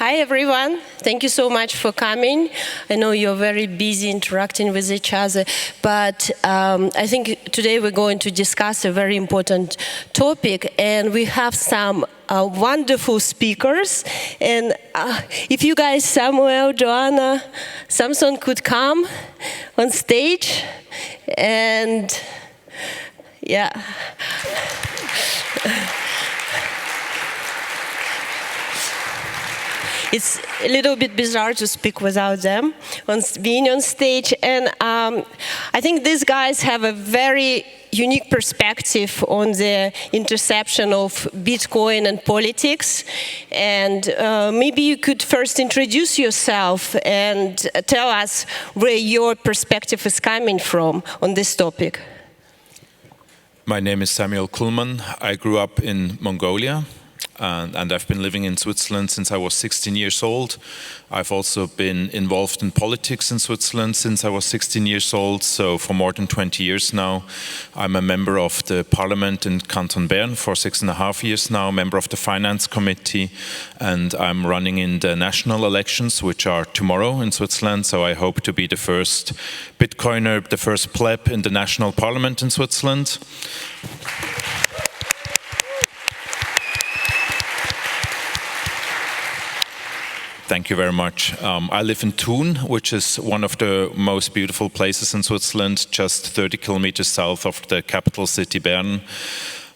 Hi everyone, thank you so much for coming. I know you're very busy interacting with each other, but I think today we're going to discuss a very important topic, and we have some wonderful speakers. And if you guys, Samuel, Joana, Samson could come on stage, and yeah. It's a little bit bizarre to speak without them being on stage, and I think these guys have a very unique perspective on the intersection of Bitcoin and politics. And maybe you could first introduce yourself and tell us where your perspective is coming from on this topic. My name is Samuel Kullman. I grew up in Mongolia. And I've been living in Switzerland since I was 16 years old. I've also been involved in politics in Switzerland since I was 16 years old, so for more than 20 years now. I'm a member of the parliament in Canton Bern for 6.5 years now, member of the finance committee, and I'm running in the national elections, which are tomorrow in Switzerland, so I hope to be the first Bitcoiner, the first pleb in the national parliament in Switzerland. Thank you very much. I live in Thun, which is one of the most beautiful places in Switzerland, just 30 kilometers south of the capital city, Bern.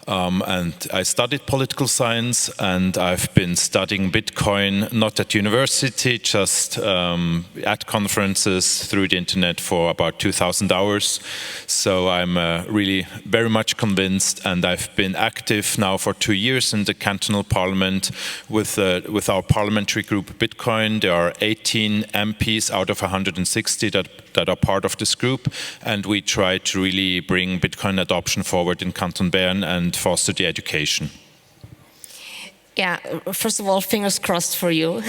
And I studied political science, and I've been studying Bitcoin, not at university, just at conferences through the internet for about 2,000 hours. So I'm really very much convinced, and I've been active now for 2 years in the cantonal parliament with our parliamentary group Bitcoin. There are 18 MPs out of 160 that are part of this group, and we try to really bring Bitcoin adoption forward in Canton Bern and foster the education. Yeah, first of all, fingers crossed for you.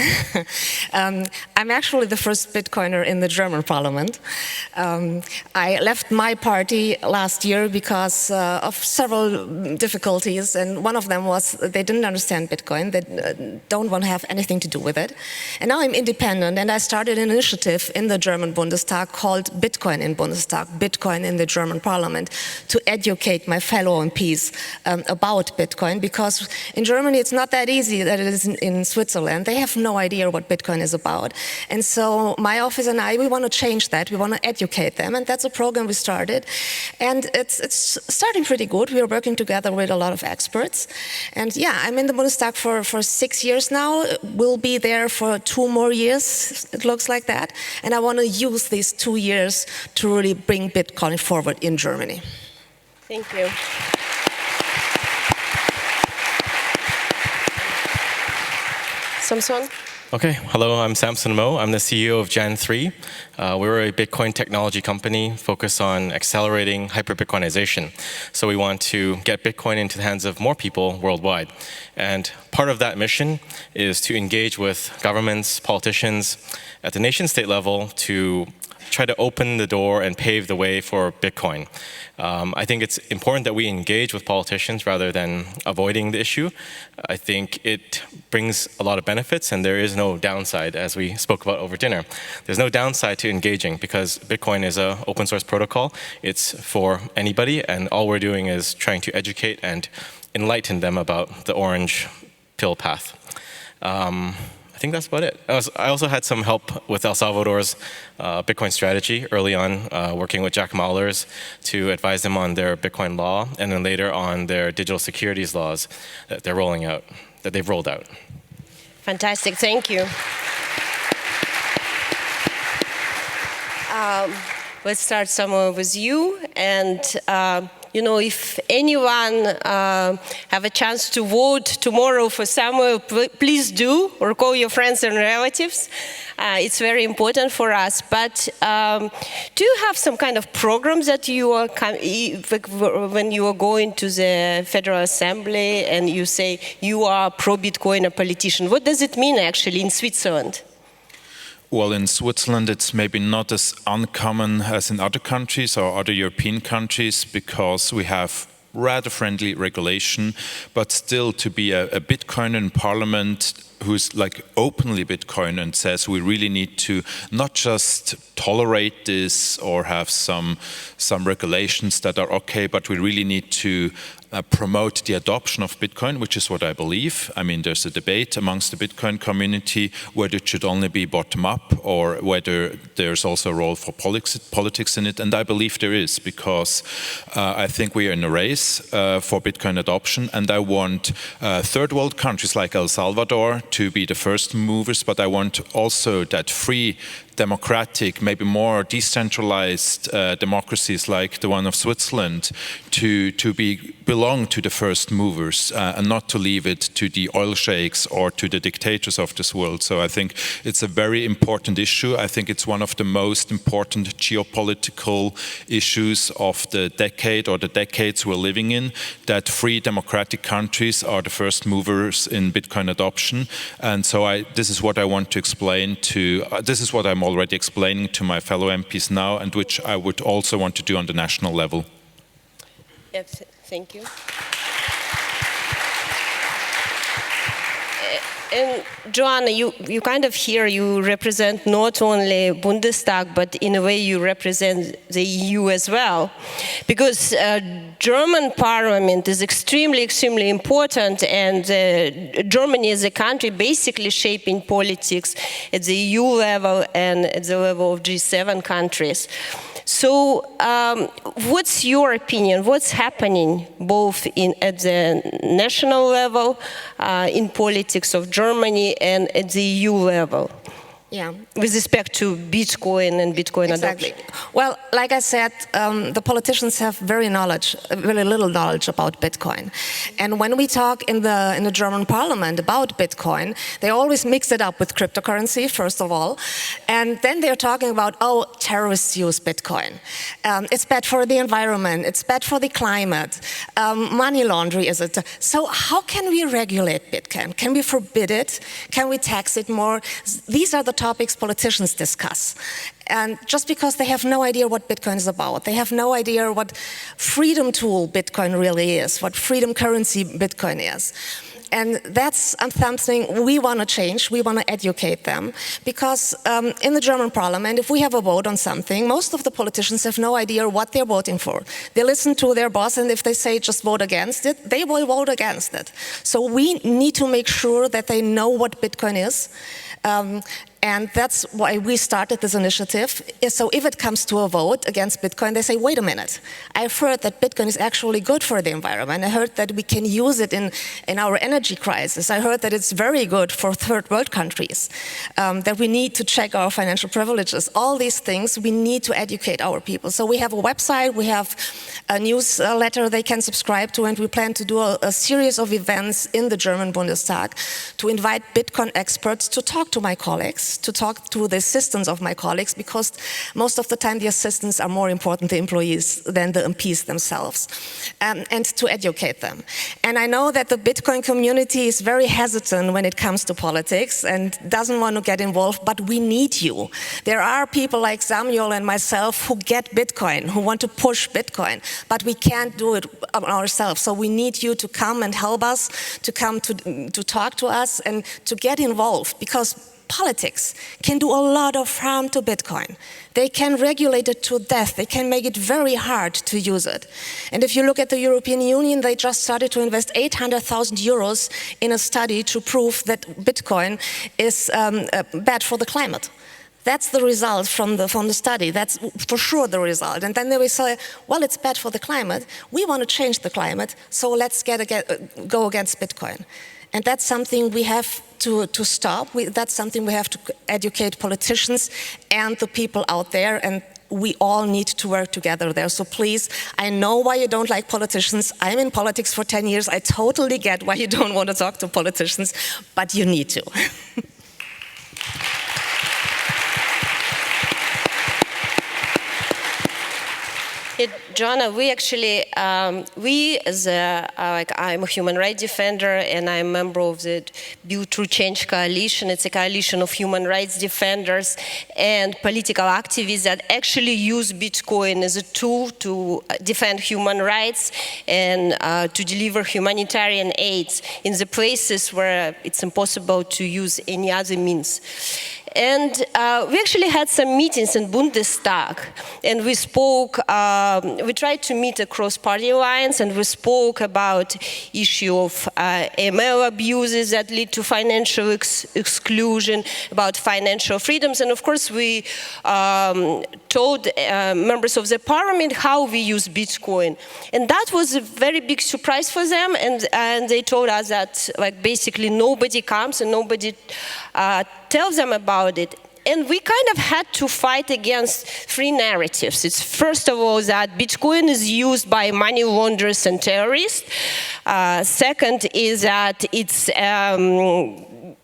I'm actually the first Bitcoiner in the German parliament. I left my party last year because of several difficulties, and one of them was they didn't understand Bitcoin. They don't want to have anything to do with it. And now I'm independent, and I started an initiative in the German Bundestag called Bitcoin in Bundestag, Bitcoin in the German parliament, to educate my fellow MPs about Bitcoin, because in Germany it's not that easy that it is in Switzerland. They have no idea what Bitcoin is about. And so my office and I, we want to change that. We want to educate them, and that's a program we started. And it's starting pretty good. We are working together with a lot of experts. And yeah, I'm in the Bundestag for 6 years now. We'll be there for 2 more years, it looks like that. And I want to use these 2 years to really bring Bitcoin forward in Germany. Thank you. Samson? Okay, hello, I'm Samson Mo. I'm the CEO of Jan3. We're a Bitcoin technology company focused on accelerating hyper-Bitcoinization. So we want to get Bitcoin into the hands of more people worldwide. And part of that mission is to engage with governments, politicians at the nation-state level to try to open the door and pave the way for Bitcoin. I think it's important that we engage with politicians rather than avoiding the issue. I think it brings a lot of benefits, and there is no downside, as we spoke about over dinner. There's no downside to engaging because Bitcoin is an open source protocol. It's for anybody, and all we're doing is trying to educate and enlighten them about the orange pill path. I think that's about it. I also had some help with El Salvador's Bitcoin strategy early on, working with Jack Mallers to advise them on their Bitcoin law, and then later on their digital securities laws that they're rolling out, that they've rolled out. Fantastic, thank you. Let's start somewhere with you, and you know, if anyone have a chance to vote tomorrow for Samuel, please do, or call your friends and relatives. It's very important for us. But do you have some kind of programs that you are, when you are going to the Federal Assembly and you say you are pro-Bitcoin politician? What does it mean actually in Switzerland? Well, in Switzerland, it's maybe not as uncommon as in other countries or other European countries because we have rather friendly regulation, but still to be a Bitcoiner in parliament who's like openly Bitcoin and says we really need to not just tolerate this or have some regulations that are okay, but we really need to promote the adoption of Bitcoin, which is what I believe. I mean, there's a debate amongst the Bitcoin community whether it should only be bottom-up or whether there's also a role for politics in it. And I believe there is, because I think we are in a race for Bitcoin adoption. And I want third world countries like El Salvador to be the first movers, but I want also that free, democratic, maybe more decentralized democracies like the one of Switzerland to belong to the first movers and not to leave it to the oil sheikhs or to the dictators of this world. So I think it's a very important issue. I think it's one of the most important geopolitical issues of the decade or the decades we're living in, that free democratic countries are the first movers in Bitcoin adoption. And so this is what I want to explain this is what I'm already explaining to my fellow MPs now, and which I would also want to do on the national level. Yes, thank you. And Joana, you kind of here, you represent not only Bundestag, but in a way you represent the EU as well. Because German parliament is extremely, extremely important, and Germany is a country basically shaping politics at the EU level and at the level of G7 countries. So what's your opinion? What's happening both at the national level, in politics of Germany, and at the EU level? Yeah. With respect to Bitcoin and Bitcoin Exactly. adoption. Well, like I said, the politicians have very little knowledge about Bitcoin. And when we talk in the German parliament about Bitcoin, they always mix it up with cryptocurrency, first of all. And then they're talking about, oh, terrorists use Bitcoin. It's bad for the environment. It's bad for the climate. Money laundering is it. So how can we regulate Bitcoin? Can we forbid it? Can we tax it more? These are the topics politicians discuss. And just because they have no idea what Bitcoin is about, they have no idea what freedom tool Bitcoin really is, what freedom currency Bitcoin is. And that's something we want to change. We want to educate them. Because in the German parliament, if we have a vote on something, most of the politicians have no idea what they're voting for. They listen to their boss, and if they say just vote against it, they will vote against it. So we need to make sure that they know what Bitcoin is. And that's why we started this initiative. So if it comes to a vote against Bitcoin, they say, wait a minute, I've heard that Bitcoin is actually good for the environment. I heard that we can use it in our energy crisis. I heard that it's very good for third world countries, that we need to check our financial privileges. All these things, we need to educate our people. So we have a website, we have a newsletter they can subscribe to, and we plan to do a series of events in the German Bundestag to invite Bitcoin experts to talk to my colleagues, to talk to the assistants of my colleagues, because most of the time the assistants are more important to employees than the MPs themselves, and to educate them. And I know that the Bitcoin community is very hesitant when it comes to politics and doesn't want to get involved, but we need you. There are people like Samuel and myself who get Bitcoin, who want to push Bitcoin, but we can't do it ourselves. So we need you to come and help us, to come to talk to us and to get involved, because politics can do a lot of harm to Bitcoin. They can regulate it to death. They can make it very hard to use it. And if you look at the European Union, they just started to invest 800,000 euros in a study to prove that Bitcoin is bad for the climate. That's the result from the study. That's for sure the result. And then they will say, well, it's bad for the climate. We want to change the climate, so let's go against Bitcoin. And that's something we have to stop. That's something we have to educate politicians and the people out there, and we all need to work together there. So please, I know why you don't like politicians. I'm in politics for 10 years. I totally get why you don't want to talk to politicians, but you need to. Joana, we actually, I'm a human rights defender and I'm a member of the Build True Change Coalition. It's a coalition of human rights defenders and political activists that actually use Bitcoin as a tool to defend human rights and to deliver humanitarian aid in the places where it's impossible to use any other means. And we actually had some meetings in Bundestag, and we spoke, we tried to meet across party lines, and we spoke about issue of AML abuses that lead to financial exclusion, about financial freedoms, and of course we told members of the parliament how we use Bitcoin. And that was a very big surprise for them, and they told us that like basically nobody comes and nobody tells them about it. And we kind of had to fight against three narratives. It's first of all that Bitcoin is used by money launderers and terrorists. Second is that it's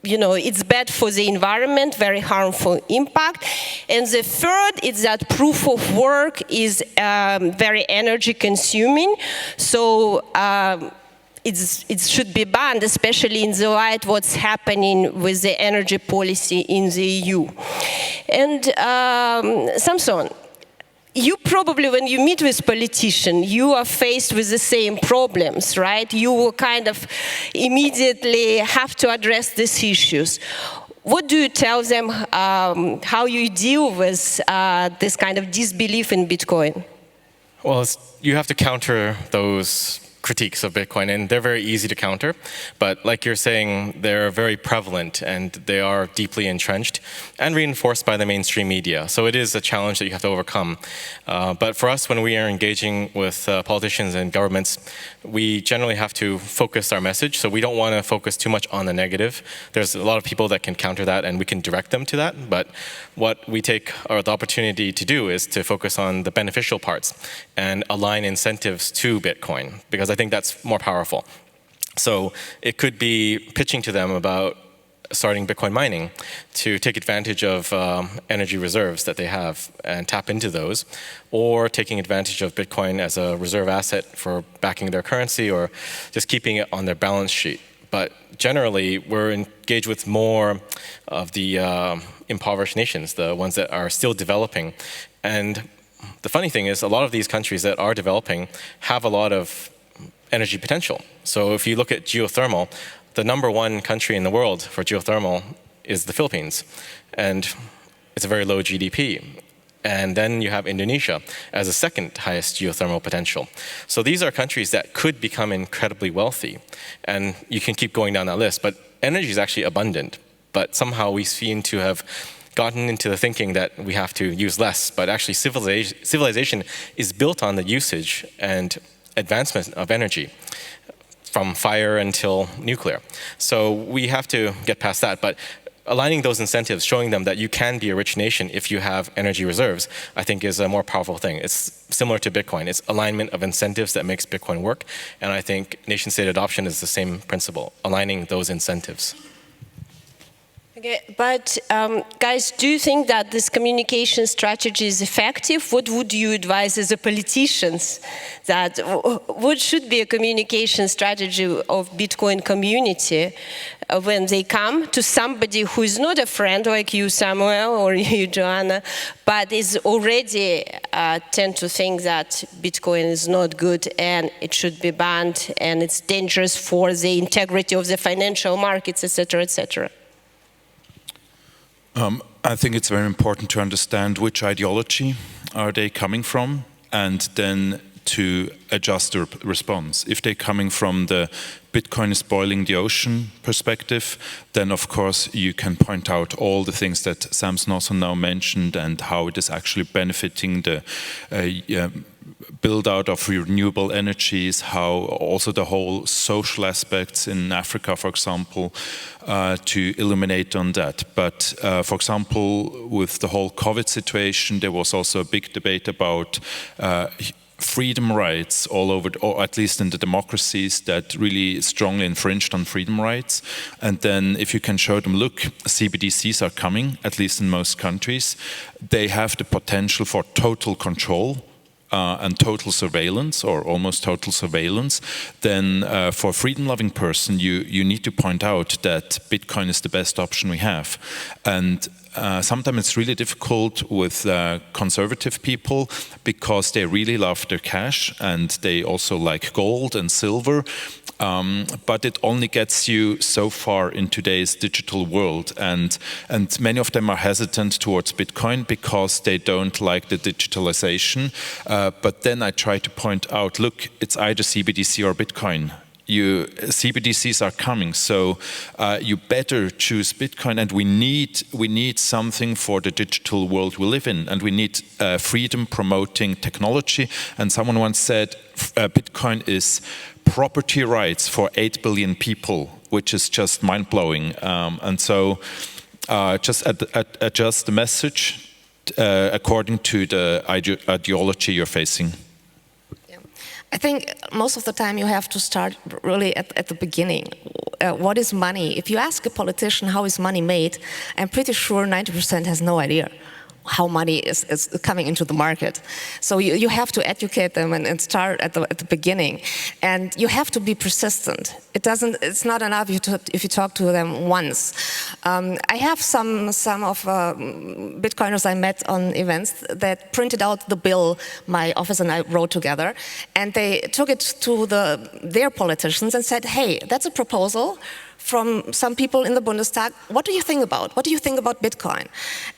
it's bad for the environment, very harmful impact. And the third is that proof of work is very energy consuming. So it should be banned, especially in the light what's happening with the energy policy in the EU. And Samson, you probably, when you meet with politicians, you are faced with the same problems, right? You will kind of immediately have to address these issues. What do you tell them, how you deal with this kind of disbelief in Bitcoin? Well, you have to counter those critiques of Bitcoin, and they're very easy to counter, but like you're saying, they're very prevalent and they are deeply entrenched and reinforced by the mainstream media. So it is a challenge that you have to overcome. But for us, when we are engaging with politicians and governments, we generally have to focus our message. So we don't want to focus too much on the negative. There's a lot of people that can counter that and we can direct them to that. But what we take, or the opportunity to do, is to focus on the beneficial parts and align incentives to Bitcoin, because I think that's more powerful. So it could be pitching to them about starting Bitcoin mining to take advantage of energy reserves that they have and tap into those, or taking advantage of Bitcoin as a reserve asset for backing their currency or just keeping it on their balance sheet. But generally, we're engaged with more of the impoverished nations, the ones that are still developing. And the funny thing is, a lot of these countries that are developing have a lot of energy potential. So if you look at geothermal, the #1 country in the world for geothermal is the Philippines, and it's a very low GDP. And then you have Indonesia as the second highest geothermal potential. So these are countries that could become incredibly wealthy, and you can keep going down that list, but energy is actually abundant. But somehow we seem to have gotten into the thinking that we have to use less, but actually civilization is built on the usage and advancement of energy, from fire until nuclear. So we have to get past that. But aligning those incentives, showing them that you can be a rich nation if you have energy reserves, I think is a more powerful thing. It's similar to Bitcoin. It's alignment of incentives that makes Bitcoin work. And I think nation-state adoption is the same principle, aligning those incentives. Okay, but guys, do you think that this communication strategy is effective? What would you advise as a politicians? That what should be a communication strategy of Bitcoin community when they come to somebody who is not a friend like you, Samuel, or you, Joana, but is already tend to think that Bitcoin is not good and it should be banned and it's dangerous for the integrity of the financial markets, etc., etc.? I think it's very important to understand which ideology are they coming from, and then to adjust the response. If they're coming from the Bitcoin is boiling the ocean perspective, then of course you can point out all the things that Samson also now mentioned and how it is actually benefiting the build out of renewable energies, how also the whole social aspects in Africa, for example, to illuminate on that. But for example, with the whole COVID situation, there was also a big debate about freedom rights all over, or at least in the democracies that really strongly infringed on freedom rights. And then if you can show them, look, CBDCs are coming, at least in most countries, they have the potential for total control and total surveillance, or almost total surveillance, then for a freedom-loving person, you need to point out that Bitcoin is the best option we have. And sometimes it's really difficult with conservative people because they really love their cash and they also like gold and silver. But it only gets you so far in today's digital world, and many of them are hesitant towards Bitcoin because they don't like the digitalization. But then I try to point out, look, it's either CBDC or Bitcoin. CBDCs are coming, so you better choose Bitcoin, and we need something for the digital world we live in, and we need freedom promoting technology. And someone once said Bitcoin is property rights for 8 billion people, which is just mind-blowing. And so just adjust the message according to the ideology you're facing. I think most of the time you have to start really at the beginning. What is money? If you ask a politician how is money made, I'm pretty sure 90% has no idea how money is coming into the market. So you have to educate them and start at the beginning. And you have to be persistent. It's not enough if you talk to them once. I have some of Bitcoiners I met on events that printed out the bill my office and I wrote together, and they took it to their politicians and said, hey, that's a proposal from some people in the Bundestag. What do you think about? What do you think about Bitcoin?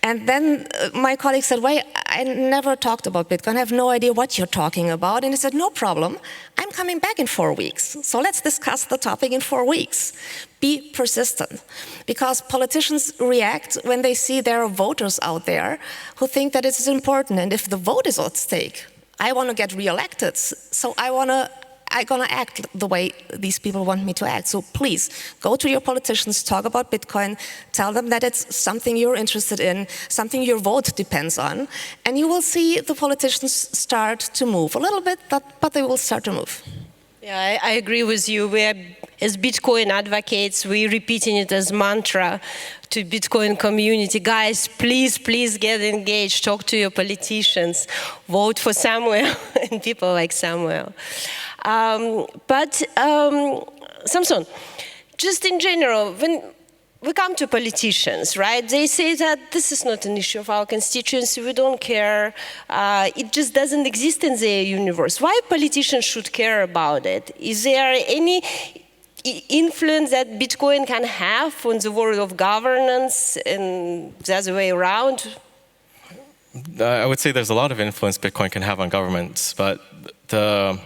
And then my colleague said, wait, I never talked about Bitcoin. I have no idea what you're talking about. And he said, no problem. I'm coming back in 4 weeks. So let's discuss the topic in 4 weeks. Be persistent. Because politicians react when they see there are voters out there who think that it is important. And if the vote is at stake, I want to get reelected. So I'm gonna act the way these people want me to act. So please, go to your politicians, talk about Bitcoin, tell them that it's something you're interested in, something your vote depends on, and you will see the politicians start to move. A little bit, but they will start to move. Yeah, I agree with you. As Bitcoin advocates, we're repeating it as mantra to Bitcoin community. Guys, please get engaged, talk to your politicians, vote for Samuel and people like Samuel. Samson, just in general, when we come to politicians, right, they say that this is not an issue of our constituency, we don't care, it just doesn't exist in their universe. Why politicians should care about it? Is there any influence that Bitcoin can have on the world of governance and the other way around? I would say there's a lot of influence Bitcoin can have on governments, but the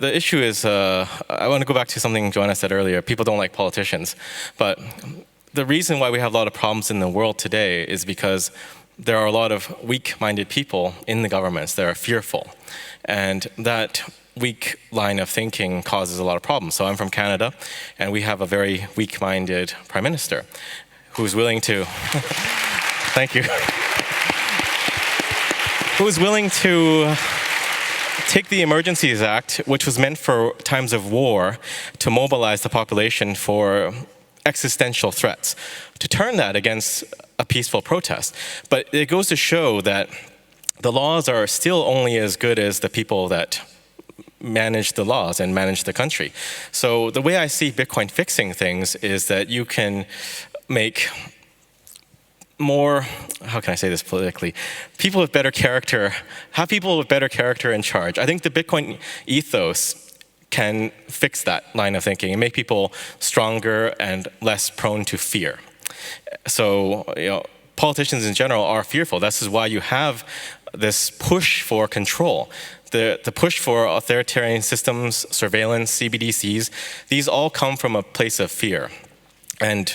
issue is, I want to go back to something Joana said earlier, people don't like politicians. But the reason why we have a lot of problems in the world today is because there are a lot of weak-minded people in the governments that are fearful. And that weak line of thinking causes a lot of problems. So I'm from Canada, and we have a very weak-minded Prime Minister who's willing to, thank you, who's willing to take the Emergencies Act, which was meant for times of war, to mobilize the population for existential threats, to turn that against a peaceful protest. But it goes to show that the laws are still only as good as the people that manage the laws and manage the country. So the way I see Bitcoin fixing things is that you can make more, how can I say this politically, people with better character, have people with better character in charge. I think the Bitcoin ethos can fix that line of thinking and make people stronger and less prone to fear. So, politicians in general are fearful. This is why you have this push for control. The push for authoritarian systems, surveillance, CBDCs, these all come from a place of fear. And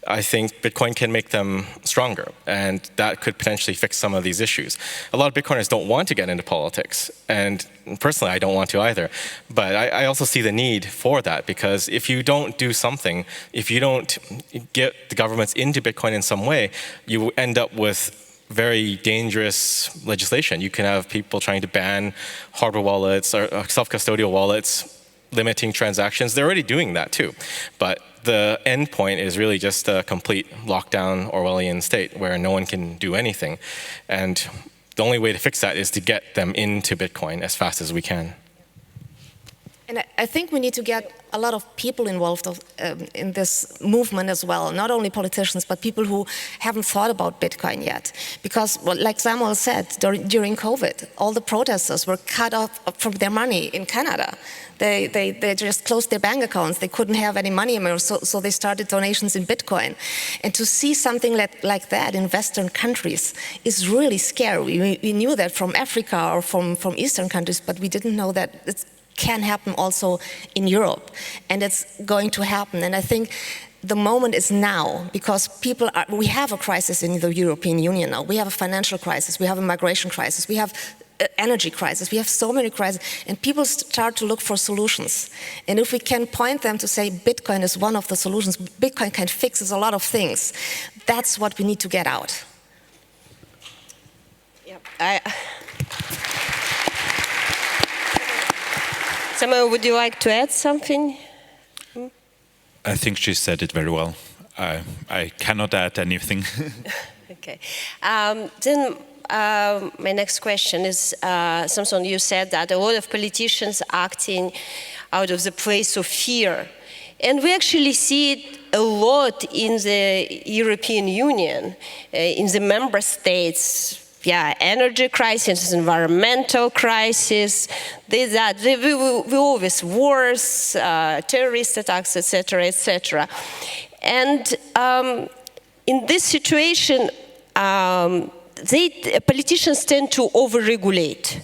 I think Bitcoin can make them stronger, and that could potentially fix some of these issues. A lot of Bitcoiners don't want to get into politics, and personally I don't want to either. But I also see the need for that, because if you don't do something, if you don't get the governments into Bitcoin in some way, you end up with very dangerous legislation. You can have people trying to ban hardware wallets or self-custodial wallets, limiting transactions. They're already doing that too. But the end point is really just a complete lockdown Orwellian state where no one can do anything. And the only way to fix that is to get them into Bitcoin as fast as we can. And I think we need to get a lot of people involved in this movement as well, not only politicians, but people who haven't thought about Bitcoin yet. Because, well, like Samuel said, during COVID, all the protesters were cut off from their money in Canada. They just closed their bank accounts. They couldn't have any money anymore, so they started donations in Bitcoin. And to see something like that in Western countries is really scary. We knew that from Africa or from Eastern countries, but we didn't know that it can happen also in Europe. And it's going to happen. And I think the moment is now, because we have a crisis in the European Union now. We have a financial crisis, we have a migration crisis, we have energy crisis, we have so many crises, and people start to look for solutions. And if we can point them to say Bitcoin is one of the solutions, Bitcoin can fix a lot of things, that's what we need to get out. Yeah. Samuel, would you like to add something? I think she said it very well. I cannot add anything. Okay. Then my next question is, Samson, you said that a lot of politicians acting out of the place of fear. And we actually see it a lot in the European Union, in the member states. Yeah, energy crisis, environmental crisis, we always wars, terrorist attacks, etc., etc. And in this situation, politicians tend to overregulate.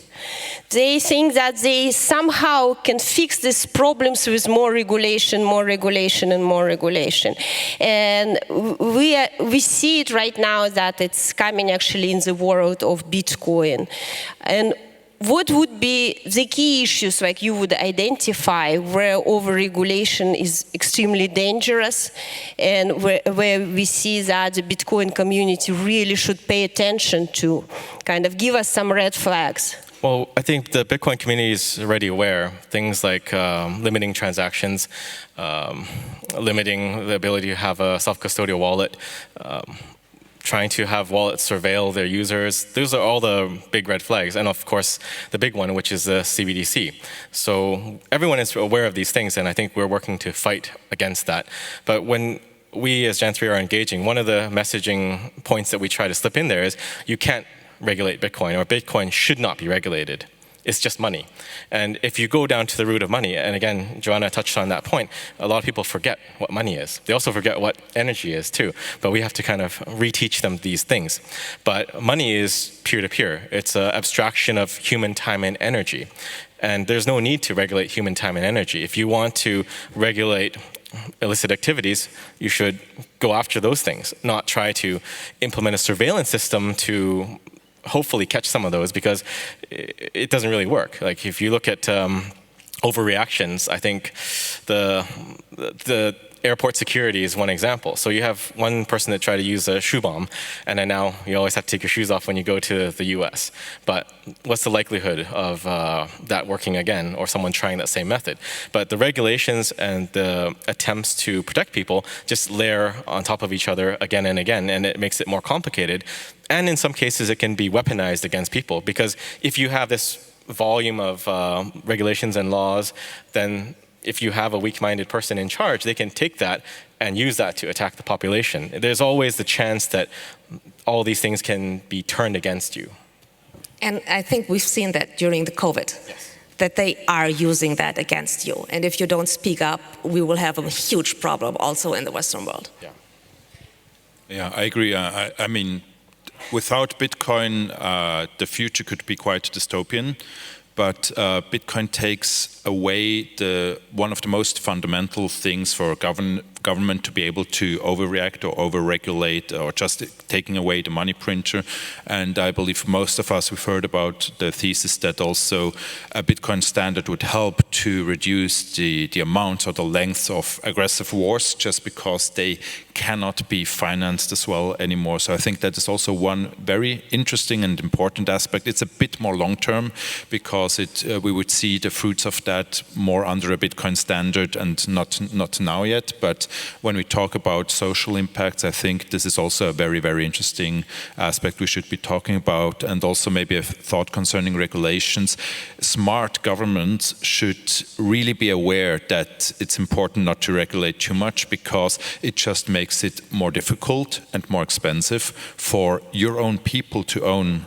They think that they somehow can fix these problems with more regulation, and more regulation. And we see it right now that it's coming actually in the world of Bitcoin. And what would be the key issues like you would identify where overregulation is extremely dangerous and where we see that the Bitcoin community really should pay attention to, kind of give us some red flags? Well, I think the Bitcoin community is already aware. Things like limiting transactions, limiting the ability to have a self-custodial wallet, trying to have wallets surveil their users. Those are all the big red flags. And of course, the big one, which is the CBDC. So everyone is aware of these things, and I think we're working to fight against that. But when we as Gen 3 are engaging, one of the messaging points that we try to slip in there is you can't regulate Bitcoin, or Bitcoin should not be regulated. It's just money. And if you go down to the root of money, and again, Joana touched on that point, a lot of people forget what money is. They also forget what energy is too, but we have to kind of reteach them these things. But money is peer-to-peer. It's an abstraction of human time and energy. And there's no need to regulate human time and energy. If you want to regulate illicit activities, you should go after those things, not try to implement a surveillance system to hopefully catch some of those, because it doesn't really work. Like if you look at overreactions, I think the airport security is one example. So you have one person that tried to use a shoe bomb, and then now you always have to take your shoes off when you go to the US. But what's the likelihood of that working again, or someone trying that same method? But the regulations and the attempts to protect people just layer on top of each other again and again, and it makes it more complicated. And in some cases, it can be weaponized against people, because if you have this volume of regulations and laws, then if you have a weak-minded person in charge, they can take that and use that to attack the population. There's always the chance that all these things can be turned against you. And I think we've seen that during the COVID, yes, that they are using that against you. And if you don't speak up, we will have a huge problem also in the Western world. Yeah, I agree. I mean, without Bitcoin, the future could be quite dystopian. But Bitcoin takes away one of the most fundamental things for government to be able to overreact or overregulate, or just taking away the money printer. And I believe most of us, we've heard about the thesis that also a Bitcoin standard would help to reduce the amount or the length of aggressive wars, just because they cannot be financed as well anymore. So I think that is also one very interesting and important aspect. It's a bit more long-term, because we would see the fruits of that more under a Bitcoin standard, and not now yet. But when we talk about social impacts, I think this is also a very, very interesting aspect we should be talking about, and also maybe a thought concerning regulations. Smart governments should really be aware that it's important not to regulate too much, because it just makes it more difficult and more expensive for your own people to own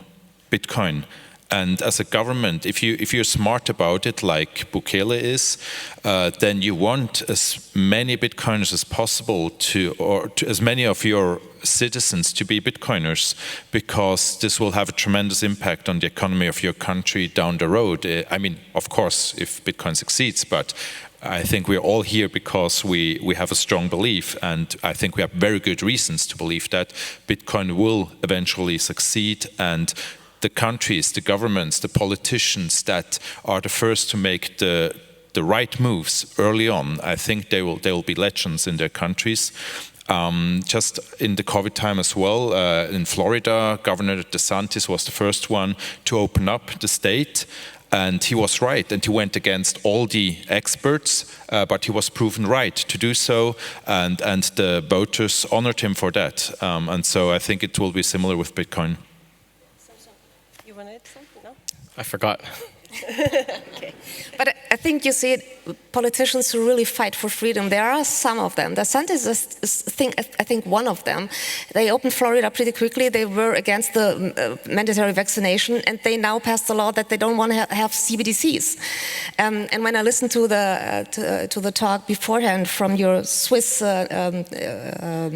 Bitcoin. And as a government, if you're smart about it, like Bukele is, then you want as many Bitcoiners as possible to as many of your citizens to be Bitcoiners, because this will have a tremendous impact on the economy of your country down the road. I mean, of course, if Bitcoin succeeds, but I think we're all here because we have a strong belief, and I think we have very good reasons to believe that Bitcoin will eventually succeed. And the countries, the governments, the politicians that are the first to make the right moves early on, I think they will be legends in their countries. Just in the COVID time as well, in Florida, Governor DeSantis was the first one to open up the state. And he was right, and he went against all the experts, but he was proven right to do so, and the voters honored him for that. And so I think it will be similar with Bitcoin. Samson, you want to add something? No? I forgot. Okay. But I think you see politicians who really fight for freedom. There are some of them. DeSantis is I think one of them. They opened Florida pretty quickly. They were against the mandatory vaccination, and they now passed a law that they don't want to have CBDCs. And when I listened to the talk beforehand from your Swiss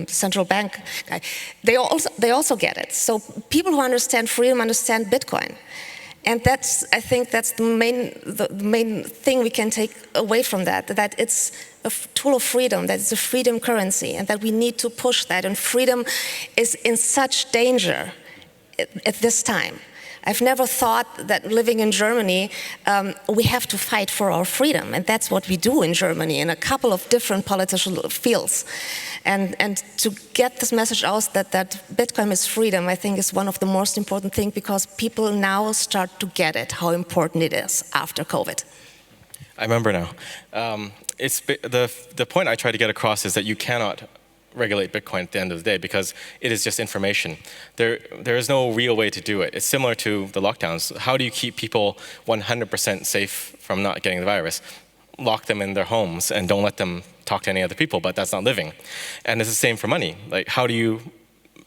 central bank guy, they also get it. So people who understand freedom understand Bitcoin. And I think that's the main thing we can take away from that it's a tool of freedom, that it's a freedom currency, and that we need to push that. And freedom is in such danger at this time. I've never thought that living in Germany, we have to fight for our freedom, and that's what we do in Germany in a couple of different political fields. And to get this message out that Bitcoin is freedom, I think is one of the most important things, because people now start to get it, how important it is after COVID. I remember now. It's the point I try to get across is that you cannot regulate Bitcoin at the end of the day, because it is just information. There is no real way to do it. It's similar to the lockdowns. How do you keep people 100% safe from not getting the virus? Lock them in their homes and don't let them talk to any other people, but that's not living. And it's the same for money. Like, how do you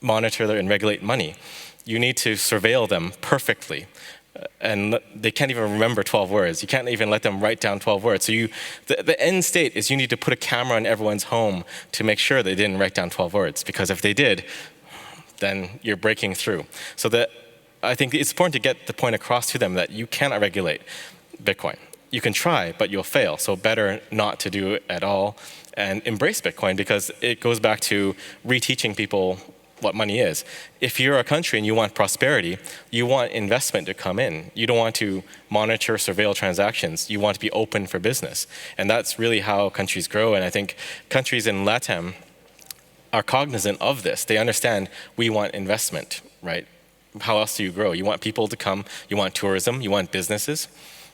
monitor and regulate money? You need to surveil them perfectly. And they can't even remember 12 words. You can't even let them write down 12 words. So the end state is you need to put a camera in everyone's home to make sure they didn't write down 12 words. Because if they did, then you're breaking through. So I think it's important to get the point across to them that you cannot regulate Bitcoin. You can try, but you'll fail. So better not to do it at all, and embrace Bitcoin, because it goes back to reteaching people what money is. If you're a country and you want prosperity, you want investment to come in. You don't want to monitor, surveil transactions. You want to be open for business. And that's really how countries grow. And I think countries in LATAM are cognizant of this. They understand we want investment, right? How else do you grow? You want people to come, you want tourism, you want businesses.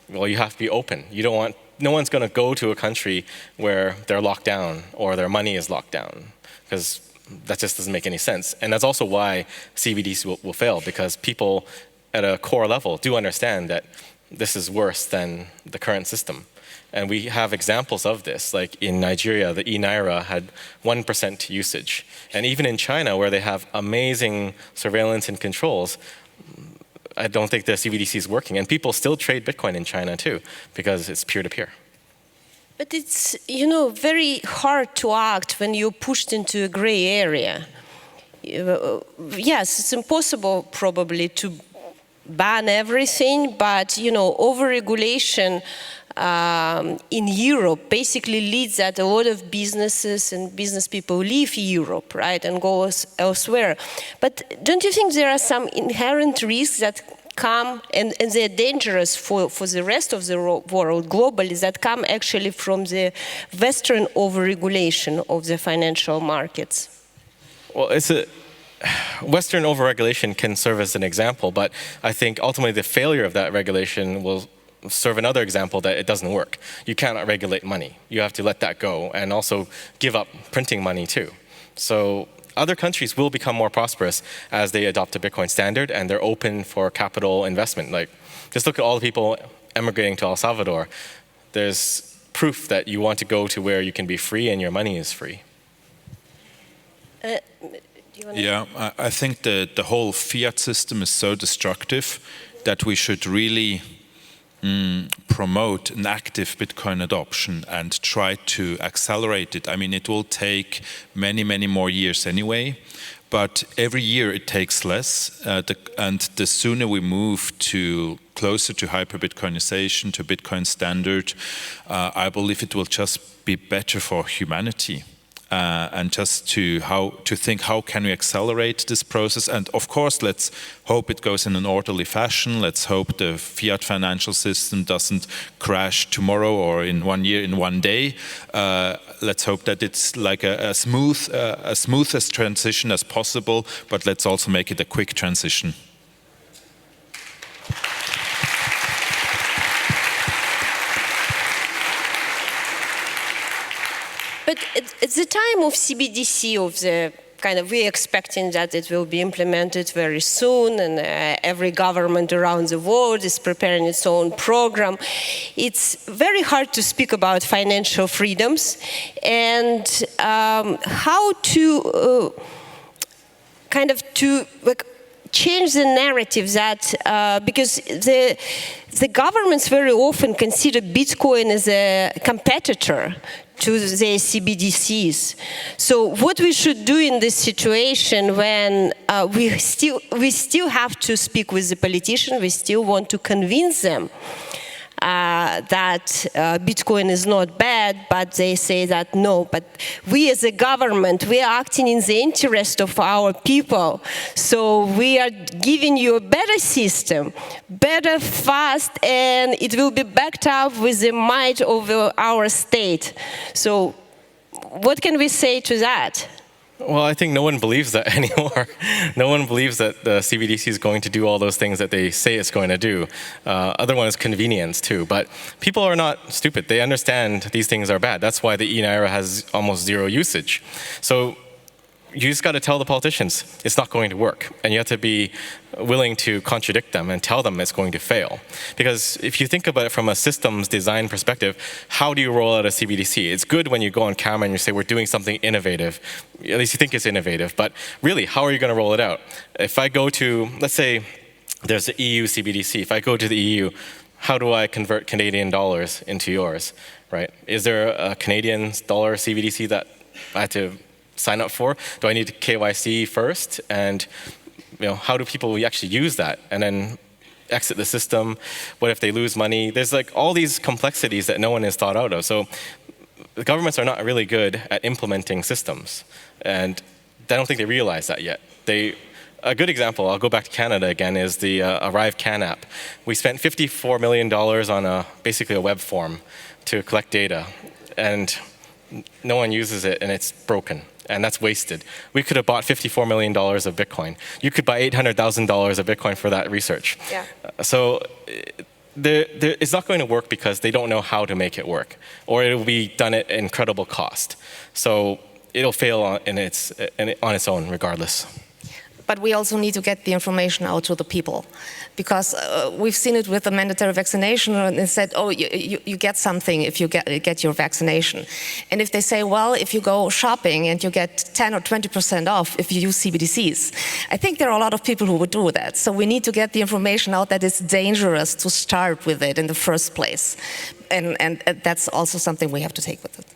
Well, you have to be open. You don't want, no one's going to go to a country where they're locked down or their money is locked down, because that just doesn't make any sense. And that's also why CBDCs will fail, because people at a core level do understand that this is worse than the current system. And we have examples of this, like in Nigeria, the e-Naira had 1% usage. And even in China, where they have amazing surveillance and controls, I don't think the CBDC is working. And people still trade Bitcoin in China too, because it's peer-to-peer. But it's, very hard to act when you're pushed into a gray area. Yes, it's impossible probably to ban everything, but, over-regulation in Europe basically leads that a lot of businesses and business people leave Europe, right, and go elsewhere. But don't you think there are some inherent risks that come, and they're dangerous for the rest of the world globally, that come actually from the Western overregulation of the financial markets? Well, Western overregulation can serve as an example, but I think ultimately the failure of that regulation will serve another example that it doesn't work. You cannot regulate money. You have to let that go and also give up printing money too. So other countries will become more prosperous as they adopt a Bitcoin standard and they're open for capital investment. Like, just look at all the people emigrating to El Salvador. There's proof that you want to go to where you can be free and your money is free. Yeah, I think the whole fiat system is so destructive that we should really promote an active Bitcoin adoption and try to accelerate it. I mean, it will take many, many more years anyway, but every year it takes less, and the sooner we move closer to hyper-Bitcoinization, to Bitcoin standard, I believe it will just be better for humanity. And just to think how can we accelerate this process, and of course let's hope it goes in an orderly fashion. Let's hope the fiat financial system doesn't crash tomorrow or in 1 year, in 1 day. Let's hope that it's like a smoothest transition as possible, but let's also make it a quick transition. But at the time of CBDC, we're expecting that it will be implemented very soon, and every government around the world is preparing its own program. It's very hard to speak about financial freedoms and how to change the narrative that because the governments very often consider Bitcoin as a competitor to the CBDCs. So what we should do in this situation when we still have to speak with the politicians, we still want to convince them that Bitcoin is not bad, but they say that no, but we as a government, we are acting in the interest of our people. So we are giving you a better system, better, fast, and it will be backed up with the might of our state. So what can we say to that? Well, I think no one believes that anymore. No one believes that the CBDC is going to do all those things that they say it's going to do. Other one is convenience too. But people are not stupid. They understand these things are bad. That's why the e-Naira has almost zero usage. So you just got to tell the politicians it's not going to work. And you have to be willing to contradict them and tell them it's going to fail. Because if you think about it from a systems design perspective, how do you roll out a CBDC? It's good when you go on camera and you say we're doing something innovative. At least you think it's innovative. But really, how are you going to roll it out? If I go to, let's say there's the EU CBDC. If I go to the EU, how do I convert Canadian dollars into yours, right? Is there a Canadian dollar CBDC that I have to sign up for? Do I need to KYC first? And how do people actually use that? And then exit the system? What if they lose money? There's like all these complexities that no one has thought out of. So the governments are not really good at implementing systems. And I don't think they realize that yet. A good example, I'll go back to Canada again, is the Arrive Can app. We spent $54 million on basically a web form to collect data. And no one uses it, and it's broken. And that's wasted. We could have bought $54 million of Bitcoin. You could buy $800,000 of Bitcoin for that research. Yeah. So it's not going to work because they don't know how to make it work, or it will be done at incredible cost. So it'll fail on its own regardless. But we also need to get the information out to the people, because we've seen it with the mandatory vaccination, and they said, oh, you get something if you get your vaccination. And if they say, well, if you go shopping and you get 10 or 20% off if you use CBDCs, I think there are a lot of people who would do that. So we need to get the information out that it's dangerous to start with it in the first place. And that's also something we have to take with it.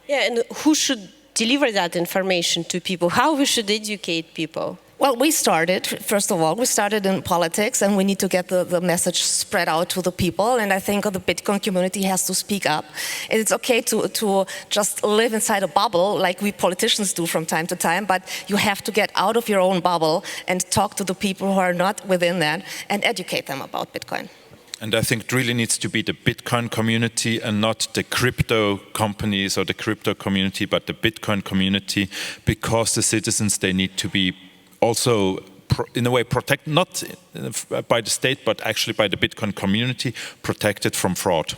Yeah, and who should deliver that information to people? How we should educate people? Well, first of all, we started in politics, and we need to get the message spread out to the people, and I think the Bitcoin community has to speak up. And it's okay to just live inside a bubble like we politicians do from time to time, but you have to get out of your own bubble and talk to the people who are not within that and educate them about Bitcoin. And I think it really needs to be the Bitcoin community and not the crypto companies or the crypto community, but the Bitcoin community, because the citizens, they need to be also in a way, protect, not by the state, but actually by the Bitcoin community, protect it from fraud.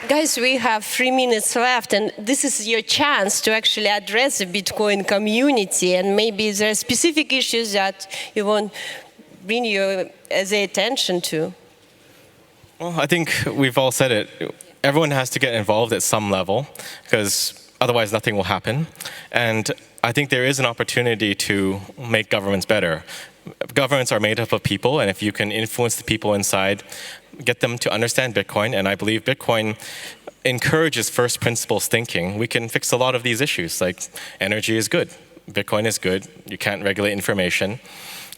Guys, we have 3 minutes left, and this is your chance to actually address the Bitcoin community, and maybe there are specific issues that you want to bring your attention to. Well, I think we've all said it. Everyone has to get involved at some level, because otherwise nothing will happen. And I think there is an opportunity to make governments better. Governments are made up of people, and if you can influence the people inside, get them to understand Bitcoin, and I believe Bitcoin encourages first principles thinking, we can fix a lot of these issues, like energy is good, Bitcoin is good, you can't regulate information.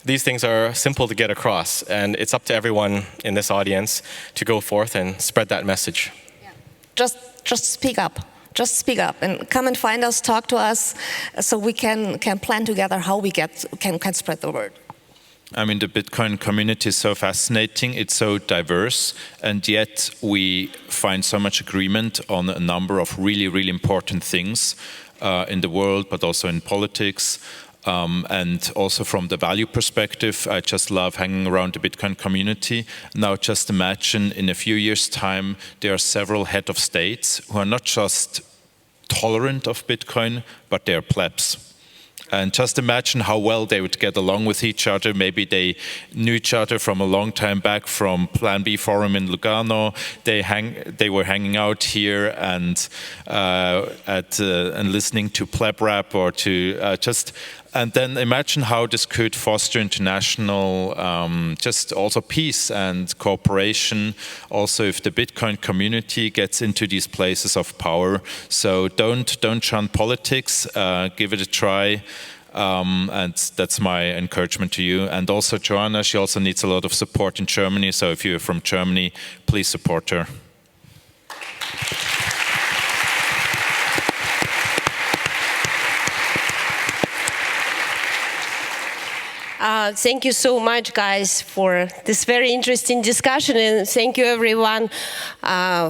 These things are simple to get across, and it's up to everyone in this audience to go forth and spread that message. Yeah. Just speak up. Just speak up and come and find us, talk to us, so we can plan together how we can spread the word. I mean, the Bitcoin community is so fascinating, it's so diverse, and yet we find so much agreement on a number of really, really important things in the world, but also in politics. And also from the value perspective, I just love hanging around the Bitcoin community. Now just imagine in a few years' time, there are several head of states who are not just tolerant of Bitcoin, but they are plebs. And just imagine how well they would get along with each other. Maybe they knew each other from a long time back from Plan B Forum in Lugano. They were hanging out here and listening to pleb rap or to and then imagine how this could foster international, just also peace and cooperation. Also, if the Bitcoin community gets into these places of power. So don't shun politics. Give it a try. And that's my encouragement to you. And also Joana, she also needs a lot of support in Germany. So if you're from Germany, please support her. Thank you so much, guys, for this very interesting discussion, and thank you, everyone,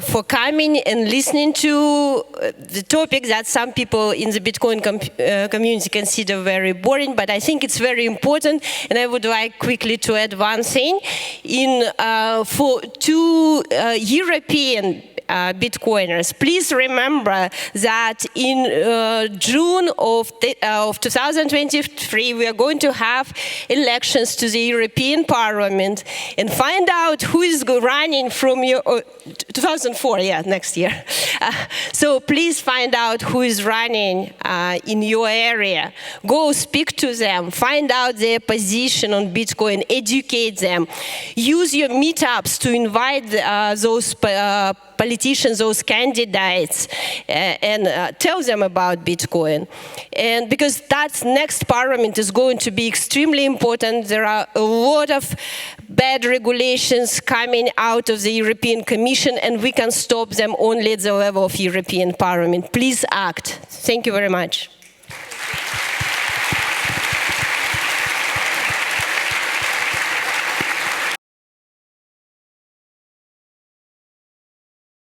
for coming and listening to the topic that some people in the Bitcoin community consider very boring, but I think it's very important, and I would like quickly to add one thing. For 2 European Bitcoiners, please remember that in June of 2023 we are going to have elections to the European Parliament, and find out who is running from your 2004, yeah, next year. So please find out who is running in your area. Go speak to them, find out their position on Bitcoin, educate them. Use your meetups to invite those politicians, those candidates, and tell them about Bitcoin. And because that next parliament is going to be extremely important. There are a lot of bad regulations coming out of the European Commission, and we can stop them only at the level of European Parliament. Please act. Thank you very much.